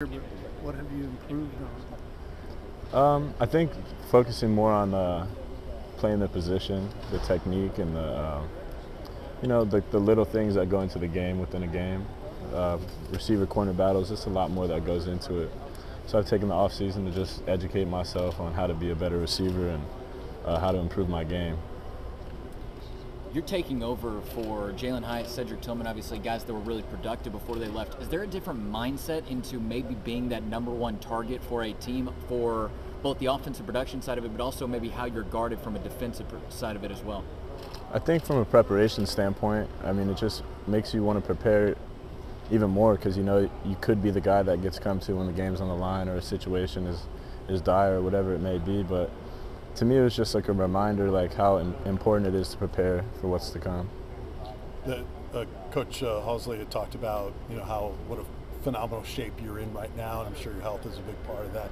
What have you improved I think focusing more on playing the position, the technique, and the little things that go into the game within a game. Receiver corner battles, just a lot more that goes into it. So I've taken the off season to just educate myself on how to be a better receiver and how to improve my game. You're taking over for Jalen Hyatt, Cedric Tillman, obviously guys that were really productive before they left. Is there a different mindset into maybe being that #1 target for a team for both the offensive production side of it, but also maybe how you're guarded from a defensive side of it as well? I think from a preparation standpoint, I mean, it just makes you want to prepare even more because you know you could be the guy that gets come to when the game's on the line or a situation is dire or whatever it may be. But to me, it was just like a reminder, like how important it is to prepare for what's to come. Coach Halsley had talked about, what a phenomenal shape you're in right now, and I'm sure your health is a big part of that.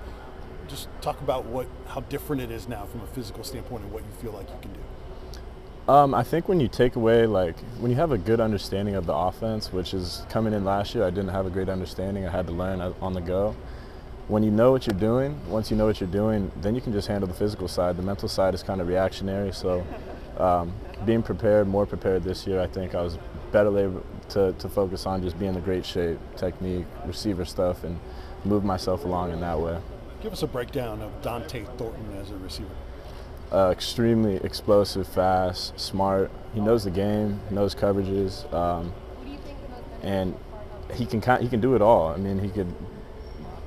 Just talk about how different it is now from a physical standpoint and what you feel like you can do. I think when you take away, when you have a good understanding of the offense, which is coming in last year, I didn't have a great understanding. I had to learn on the go. When you know what you're doing, once you know what you're doing, then you can just handle the physical side. The mental side is kind of reactionary. So being prepared, more prepared this year, I think I was better able to focus on just being in great shape, technique, receiver stuff, and move myself along in that way. Give us a breakdown of Dante Thornton as a receiver. Extremely explosive, fast, smart. He knows the game, knows coverages, and he can do it all. I mean, he could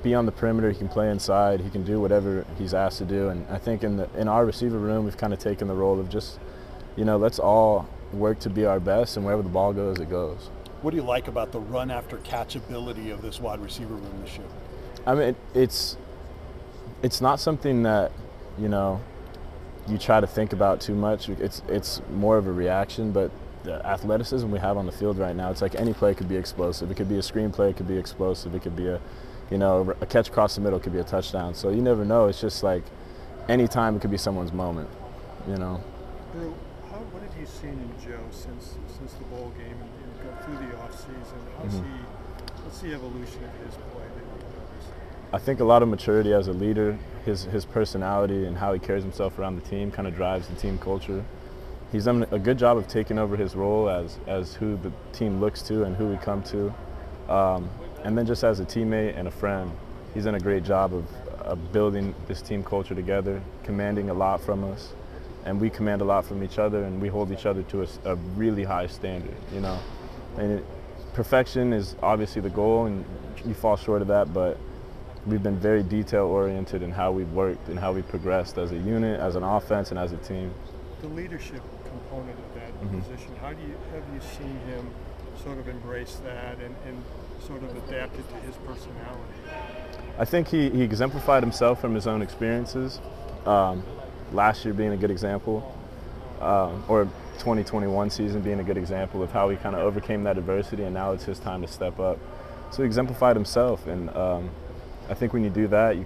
be on the perimeter, he can play inside, he can do whatever he's asked to do. And I think in our receiver room, we've kind of taken the role of just, let's all work to be our best, and wherever the ball goes, it goes. What do you like about the run after catch ability of this wide receiver room this year? I mean, it's not something that, you try to think about too much. It's more of a reaction, but the athleticism we have on the field right now, it's like any play could be explosive. It could be a screen play, it could be explosive, it could be a catch across the middle, could be a touchdown. So you never know. It's just like any time it could be someone's moment, Bru, what have you seen in Joe since the bowl game and go through the offseason? What's the evolution of his play that you've noticed? I think a lot of maturity as a leader, his personality and how he carries himself around the team kind of drives the team culture. He's done a good job of taking over his role as who the team looks to and who we come to. And then just as a teammate and a friend, he's done a great job of building this team culture together, commanding a lot from us, and we command a lot from each other, and we hold each other to a really high standard, And perfection is obviously the goal, and you fall short of that, but we've been very detail-oriented in how we've worked and how we've progressed as a unit, as an offense, and as a team. The leadership component of that position, have you seen him sort of embrace that and sort of adapt it to his personality? I think he exemplified himself from his own experiences. Last year being a good example, or 2021 season being a good example of how he kind of overcame that adversity, and now it's his time to step up. So he exemplified himself, and I think when you do that,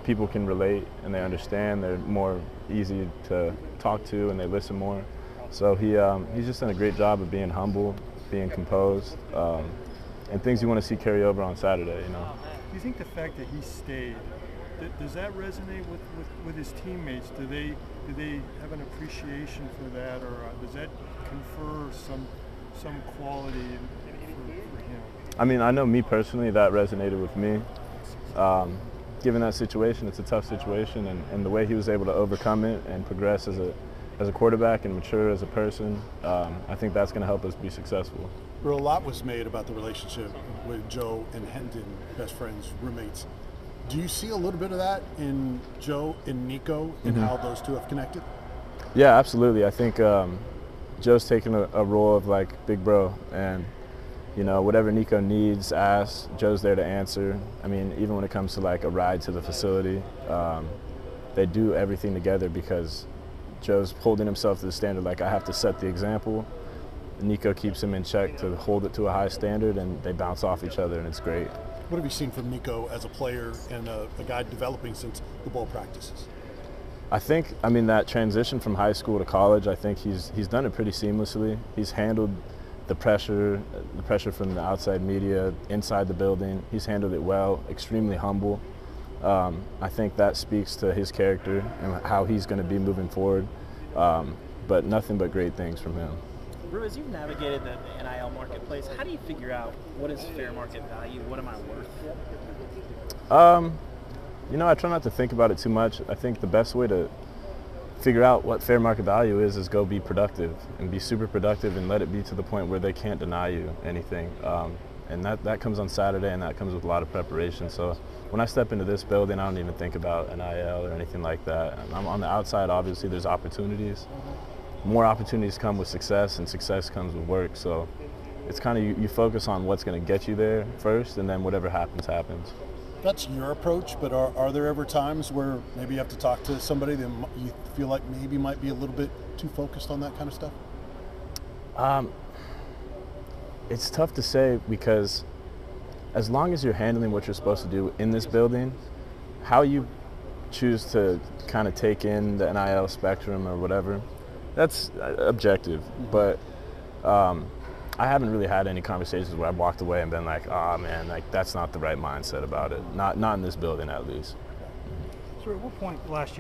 people can relate and they understand. They're more easy to talk to and they listen more. So he's just done a great job of being humble, being composed, and things you want to see carry over on Saturday. Do you think the fact that he stayed, does that resonate with his teammates? Do they have an appreciation for that, or does that confer some quality for him? I mean, I know me personally, that resonated with me. Given that situation, it's a tough situation, and the way he was able to overcome it and progress as a quarterback and mature as a person, I think that's going to help us be successful. A lot was made about the relationship with Joe and Hendon, best friends, roommates. Do you see a little bit of that in Joe and Nico and how those two have connected? Yeah, absolutely. I think Joe's taken a role of big bro, and whatever Nico needs, asks, Joe's there to answer. I mean, even when it comes to a ride to the facility, they do everything together because Joe's holding himself to the standard. I have to set the example. Nico keeps him in check to hold it to a high standard, and they bounce off each other, and it's great. What have you seen from Nico as a player and a guy developing since the bowl practices? I think, that transition from high school to college, I think he's done it pretty seamlessly. He's handled the pressure from the outside media, inside the building. He's handled it well, extremely humble. I think that speaks to his character and how he's going to be moving forward. But nothing but great things from him. Bru, as you've navigated the NIL marketplace, how do you figure out what is fair market value? What am I worth? You know, I try not to think about it too much. I think the best way to figure out what fair market value is go be productive and be super productive and let it be to the point where they can't deny you anything. And that comes on Saturday, and that comes with a lot of preparation. So when I step into this building, I don't even think about NIL or anything like that. I'm on the outside, obviously, there's opportunities. More opportunities come with success, and success comes with work. So it's kind of you focus on what's going to get you there first, and then whatever happens, happens. That's your approach, but are there ever times where maybe you have to talk to somebody that you feel like maybe might be a little bit too focused on that kind of stuff? It's tough to say, because as long as you're handling what you're supposed to do in this building, how you choose to kind of take in the NIL spectrum or whatever, that's objective. But I haven't really had any conversations where I've walked away and been like, oh man, like that's not the right mindset about it. Not in this building, at least. So at what point last year